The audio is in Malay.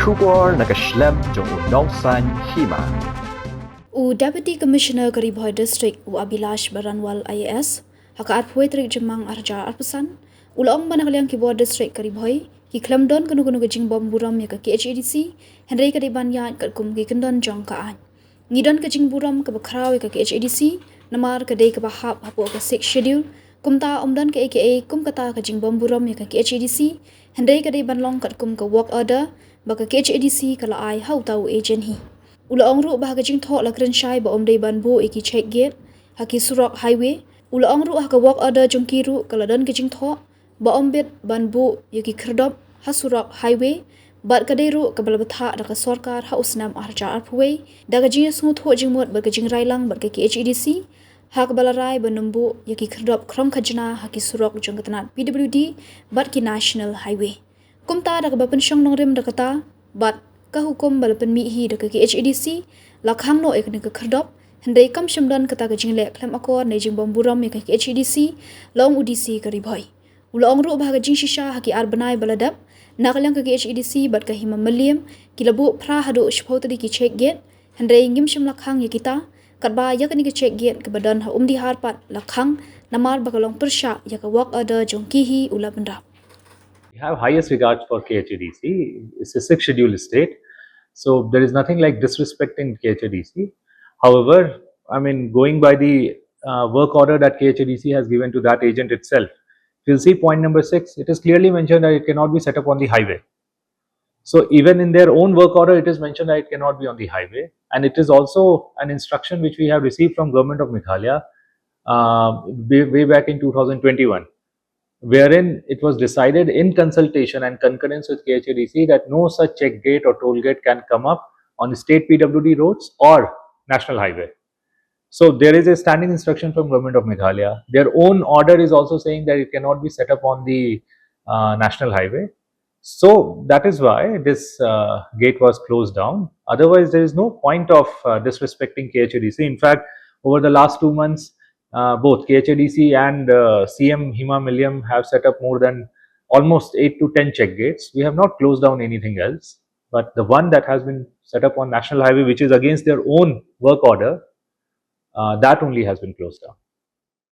Trubor nakaslem jong unongsan Hima. Deputy Commissioner Karibhoy District Abilash Baranwal IAS hakaat poetrik Jingkhang arja arpesan ulong banakaliang kibor district Karibhoy ki Kyndon kanu gajing bom Burom ya ka Khadc Henry Kadei ban Ïaid kat kum ki Kyndon jong ka an ngidon gajing Burom ka bakraw ya ka Khadc namar Kadei ka bahap hapo ka 6 schedule kumta omdan ka aka kum kata gajing bom Burom ya ka Khadc Henry Kadei ban long kat kum ka work order baka Khadc kala ai hau tau agent hi Ulaong ru bah kajing thok la kren shai ba omdei ban bu iki check gate haki surok highway ulaong ru ha ka walk order jongki ru kala don kajing thok ba ombet ban bu yaki Khyrdop ha surok highway bat kadei ru ka balbatha da ka sarkar ha usnam arja arpway da kajing smu tho jingmot ba kajing railang ba ka Khadc ha ka balarai ba numbu yaki Khyrdop krong khajna haki surok jongkatnat PWD bat ki national highway kumta da ka ba pensyong nongrim da kata bat ka hukum balapan mihi da ka Khadc lakhang no ek ne ka Khyrdop hendai kam shamdan kata ka jingle klem akor ne jing bom Burom ka Khadc long udc Karibhoy ulong ru bah ka jing shisha haki arbanai baladap nakalang ka Khadc bat ka Hima maliam kilabu phra hadu shphautri ki check gate hendai ngim sham lakhang ya kita katba ya ka ni ka check gate ka badan ha umdi harpat lakhang namar bakalong persha ya ka walk order jongki hi ula benda. We have highest regards for Khyrdc. It's a 6th schedule state. So there is nothing like disrespecting Khyrdc. However, I mean, going by the work order that Khyrdc has given to that agent itself, you'll see point number 6, it is clearly mentioned that it cannot be set up on the highway. So even in their own work order, it is mentioned that it cannot be on the highway. And it is also an instruction which we have received from Government of Meghalaya way back in 2021. Wherein it was decided in consultation and concurrence with Khyrdc that no such check gate or toll gate can come up on the state PWD roads or national highway. So there is a standing instruction from Government of Meghalaya. Their own order is also saying that it cannot be set up on the national highway. So that is why this gate was closed down. Otherwise, there is no point of disrespecting Khyrdc. In fact, over the last 2 months, both Khyrdc and CM Hima have set up more than almost 8 to 10 check gates. We have not closed down anything else, but the one that has been set up on national highway, which is against their own work order, that only has been closed down.